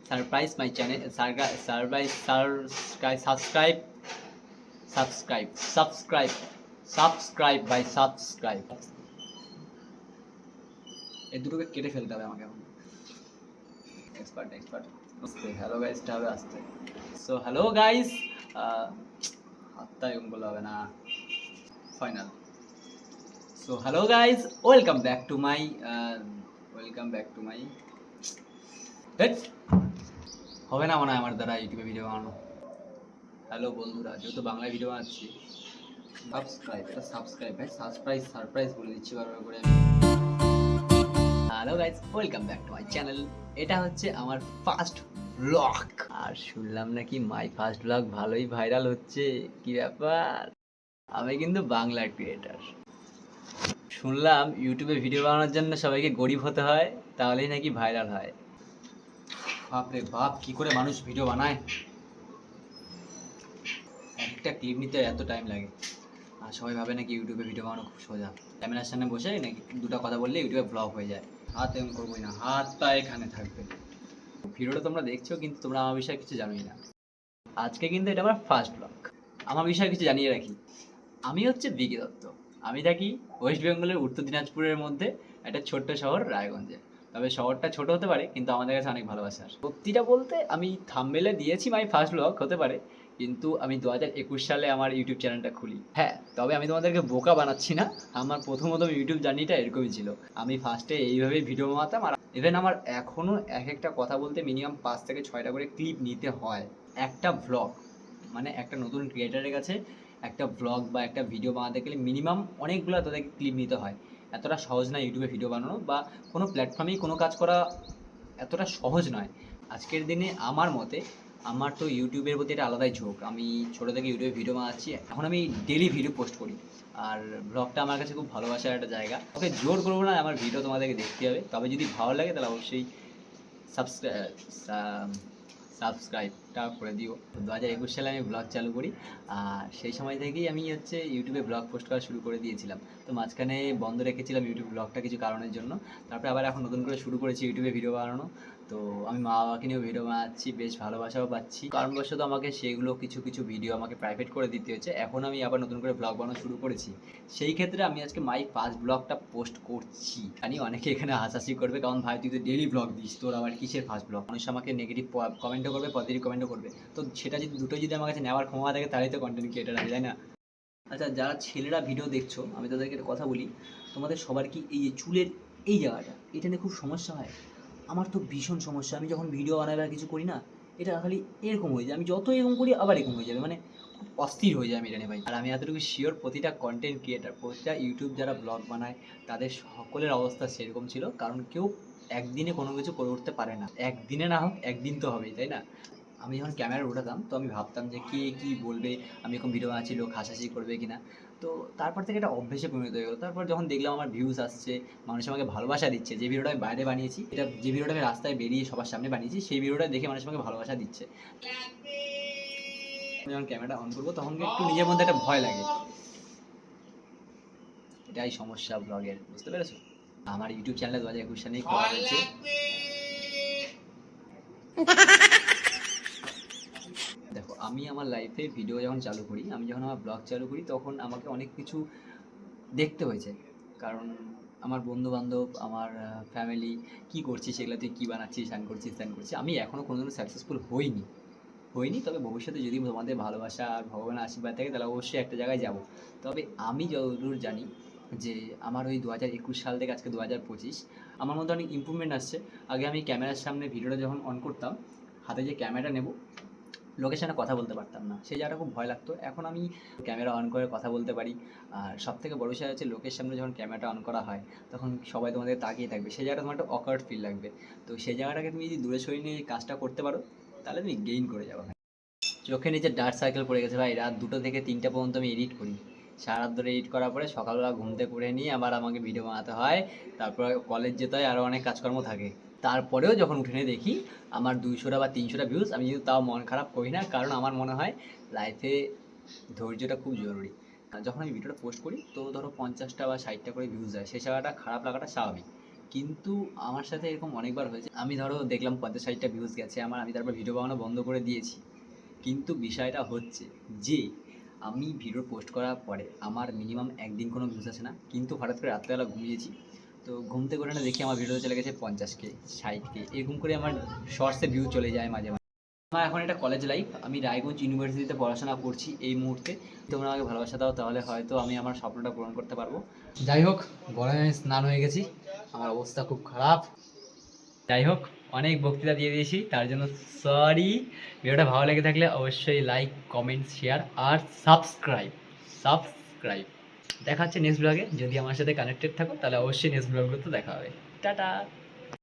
Surprise my channel subscribe bye subscribe. এই দুটোকে কেটে ফেলতে হবে আমাকে এখন। এক্সপার্ট আস্তে হ্যালো গাইসটা হবে আস্তে। সো হ্যালো গাইস, হাতটা এরকম বললে হবে না, final. So hello guys, welcome back to my হবে না মনে হয় আমার দ্বারা ইউটিউবে ভিডিও বানানো। হ্যালো বন্ধুরা, যেহেতু বাংলায় ভিডিও বানাচ্ছি, সারপ্রাইজ বলে দিচ্ছি বারবার করে আমি। Hello guys, welcome back to my channel. এটা হচ্ছে আমার ফার্স্ট ব্লগ, আর শুনলাম নাকি মাই ফার্স্ট ব্লগ ভালোই ভাইরাল হচ্ছে। কি ব্যাপার? আমি কিন্তু বাংলা ক্রিয়েটার। শুনলাম ইউটিউবে ভিডিও বানানোর জন্য সবাইকে গরিব হতে হয়, তাহলেই নাকি ভাইরাল হয়। বাপরে বাপ, কি করে মানুষ ভিডিও বানায়! একটা ক্লিপ নিতে এত টাইম লাগে, আর সবাই ভাবে নাকি ইউটিউবে ভিডিও বানানো খুব সোজা। ক্যামেরার সামনে বসে নাকি দুটো কথা বললে ইউটিউবে ব্লগ হয়ে যায়। হাত এমন করবোই না, হাতটা এখানে থাকবে। ভিডিওটা তোমরা দেখছো, কিন্তু তোমরা আমার বিষয়ে কিছু জানোই না। আজকে কিন্তু এটা আমার ফার্স্ট ব্লগ। আমার বিষয়ে কিছু জানিয়ে রাখি, আমি হচ্ছে বিকি দত্ত। আমি থাকি ওয়েস্ট বেঙ্গলের উত্তর দিনাজপুরের মধ্যে একটা ছোট্ট শহর রায়গঞ্জে। তবে শহরটা ছোট হতে পারে, কিন্তু আমাদের কাছে অনেক ভালোবাসার। সত্যিটা বলতে আমি থাম্বনেলে দিয়েছি মাই ফার্স্ট ব্লগ হতে পারে, কিন্তু আমি 2021 সালে আমার ইউটিউব চ্যানেলটা খুলি। হ্যাঁ, তবে আমি তোমাদেরকে বোকা বানাচ্ছি না। আমার প্রথমত ইউটিউব জার্নিটা এরকমই ছিল। আমি ফার্স্টে এইভাবেই ভিডিও বানাতাম, আর ইভেন আমার এখনও এক একটা কথা বলতে মিনিমাম 5 থেকে 6টা করে ক্লিপ নিতে হয়। একটা ভ্লগ মানে একটা নতুন ক্রিয়েটারের কাছে একটা ভ্লগ বা একটা ভিডিও বানাতে গেলে মিনিমাম অনেকগুলো তাদেরকে ক্লিপ নিতে হয়। এতটা সহজ নয় ইউটিউবে ভিডিও বানানো বা কোনো প্ল্যাটফর্মেই কোনো কাজ করা এতটা সহজ নয় আজকের দিনে আমার মতে। আমার তো ইউটিউবের প্রতি একটা আলাদাই ঝোঁক। আমি ছোটো থেকে ইউটিউবে ভিডিও বানাচ্ছি, এখন আমি ডেলি ভিডিও পোস্ট করি। আর ব্লগটা আমার কাছে খুব ভালোবাসার একটা জায়গা। ওকে জোর করবো না, আমার ভিডিও তোমাদেরকে দেখতে হবে। তবে যদি ভালো লাগে তাহলে অবশ্যই সাবস্ক্রাইবটা করে দিও। তো 2021 সালে আমি ব্লগ চালু করি, আর সেই সময় থেকেই আমি হচ্ছে ইউটিউবে ব্লগ পোস্ট করা শুরু করে দিয়েছিলাম। তো মাঝখানে বন্ধ রেখেছিলাম ইউটিউব ব্লগটা কিছু কারণের জন্য। তারপরে আবার এখন নতুন করে শুরু করেছি ইউটিউবে ভিডিও বানানো। তো আমি মা বাবাকে নিয়েও ভিডিও বানাচ্ছি, বেশ ভালোবাসাও পাচ্ছি। কারণবশত আমাকে সেগুলো কিছু কিছু ভিডিও আমাকে প্রাইভেট করে দিতে হচ্ছে। এখন আমি আবার নতুন করে ব্লগ বানানো শুরু করেছি। সেই ক্ষেত্রে আমি আজকে মাই ফার্স্ট ব্লগটা পোস্ট করছি। জানি অনেকে এখানে হাসাহাসি করবে, কারণ ভাই তুই তো ডেইলি ব্লগ দিস, তোর আবার কিসের ফার্স্ট ব্লগ? মানুষ আমাকে নেগেটিভ কমেন্টও করবে, পজিটিভ কমেন্টও করবে। তো সেটা যদি দুটোই যদি আমার কাছে নেওয়ার ক্ষমতা থাকে, তাহলেই তো কন্টেন্ট ক্রিয়েটার আছে, তাই না? আচ্ছা, যারা ছেলেরা ভিডিও দেখছো, আমি তাদেরকে একটা কথা বলি। তোমাদের সবার কি এই যে চুলের এই জায়গাটা, এটা নিয়ে খুব সমস্যা হয়? আমার তো ভীষণ সমস্যা। আমি যখন ভিডিও বানাই বা কিছু করি না, এটা খালি এরকম হয়ে যায়। আমি যত এরকম করি আবার এরকম হয়ে যাবে, মানে খুব অস্থির হয়ে যায় আমি এটা নিয়ে ভাই। আর আমি এতটুকু শিওর, প্রতিটা কন্টেন্ট ক্রিয়েটার, প্রতিটা ইউটিউব যারা ব্লগ বানায়, তাদের সকলের অবস্থা সেরকম ছিল। কারণ কেউ একদিনে কোনো কিছু করে উঠতে পারে না। একদিনে না হোক একদিন তো হবেই, তাই না? আমি যখন ক্যামেরা উঠাতাম, তো আমি ভাবতাম যে কে কী বলবে, আমি এখন ভিডিও বানাচ্ছি, লোক হাসাহাসি করবে কি না। তো তারপর থেকে এটা অভ্যেসে পরিণত হয়ে গেলো। তারপর যখন দেখলাম আমার ভিউজ আসছে, মানুষ আমাকে ভালোবাসা দিচ্ছে, যে ভিডিওটা আমি বাইরে বানিয়েছি, এটা যে ভিডিওটা আমি রাস্তায় বেরিয়ে সবার সামনে বানিয়েছি, সেই ভিডিওটা দেখে মানুষ আমাকে ভালোবাসা দিচ্ছে। আমি যখন ক্যামেরাটা অন করবো, তখন একটু নিজের মধ্যে একটা ভয় লাগে। এটাই সমস্যা ব্লগের, বুঝতে পেরেছো? আমার ইউটিউব চ্যানেলে 2021 সালেই খোলা হয়েছে। দেখো, আমি আমার লাইফে ভিডিও যখন চালু করি, আমি যখন আমার ব্লগ চালু করি, তখন আমাকে অনেক কিছু দেখতে হয়েছে। কারণ আমার বন্ধুবান্ধব, আমার ফ্যামিলি কী করছিস, সেগুলো তুই কী বানাচ্ছিস, হ্যান করছিস ত্যান করছিস। আমি এখনও কোনোদিনও সাকসেসফুল হইনি। তবে ভবিষ্যতে যদি তোমাদের ভালোবাসা আর ভগবানের আশীর্বাদ থাকে, তাহলে অবশ্যই একটা জায়গায় যাব। তবে আমি যতদূর জানি যে আমার ওই 2021 সাল থেকে আজকে 2025, আমার মধ্যে অনেক ইম্প্রুভমেন্ট আসছে। আগে আমি ক্যামেরার সামনে ভিডিওটা যখন অন করতাম, হাতে যে ক্যামেরাটা নেব, লোকের সামনে কথা বলতে পারতাম না, সেই জায়গাটা খুব ভয় লাগতো। এখন আমি ক্যামেরা অন করে কথা বলতে পারি। আর সবথেকে বড় বিষয় হচ্ছে, লোকের সামনে যখন ক্যামেরাটা অন করা হয়, তখন সবাই তোমাদের তাকিয়ে থাকবে, সেই জায়গাটা তোমার একটা অকওয়ার্ড ফিল লাগবে। তো সেই জায়গাটাকে তুমি যদি দূরে সরিয়ে নিয়ে কাজটা করতে পারো, তাহলে তুমি গেইন করে যাবে। চোখে নিচে ডার্ক সার্কেল পড়ে গেছে ভাই। রাত 2টো থেকে 3টা পর্যন্ত আমি এডিট করি। সারা রাত ধরে এডিট করার পরে সকালবেলা ঘুম থেকে উঠে নিয়ে আবার আমাকে ভিডিও বানাতে হয়। তারপরে কলেজ যেতে হয়, আরও অনেক কাজকর্ম থাকে। তারপরেও যখন উঠে নিয়ে দেখি আমার 200টা বা 300টা ভিউজ, আমি কিন্তু তাও মন খারাপ করি না। কারণ আমার মনে হয় লাইফে ধৈর্যটা খুব জরুরি। আর যখন আমি ভিডিওটা পোস্ট করি, তো ধরো 50টা বা 60টা করে ভিউজ হয়, সেই জায়গাটা খারাপ লাগাটা স্বাভাবিক। কিন্তু আমার সাথে এরকম অনেকবার হয়েছে, আমি ধরো দেখলাম 50-60টা ভিউজ গেছে আমার, আমি তারপর ভিডিও বানানো বন্ধ করে দিয়েছি। কিন্তু বিষয়টা হচ্ছে যে আমি ভিডিও পোস্ট করার পরে আমার মিনিমাম একদিন কোনো ভিউজ আসে না, কিন্তু হঠাৎ করে রাত্রেবেলা ঘুমিয়েছি, তো ঘুম থেকে ওঠে না দেখি আমার ভিডিও চলে গেছে 50K, 60K, এরকম করে আমার শর্টসে ভিউ চলে যায় মাঝে মাঝে। আমার এখন এটা কলেজ লাইফ, আমি রায়গঞ্জ ইউনিভার্সিটিতে পড়াশোনা করছি এই মুহূর্তে। তোমরা আমাকে ভালোবাসা দাও, তাহলে হয়তো আমি আমার স্বপ্নটা পূরণ করতে পারবো। যাই হোক, গরমে আমি স্নান হয়ে গেছি, আমার অবস্থা খুব খারাপ। যাই হোক, অনেক বক্তৃতা দিয়ে দিয়েছি, তার জন্য সরি। ভিডিওটা ভালো লেগে থাকলে অবশ্যই লাইক, কমেন্ট, শেয়ার আর সাবস্ক্রাইব। সাবস্ক্রাইব দেখা হচ্ছে নেক্সট ব্লগে। যদি আমার সাথে কানেক্টেড থাকো তাহলে অবশ্যই নেক্সট ব্লগগুলোতে দেখা হবে। টাটা।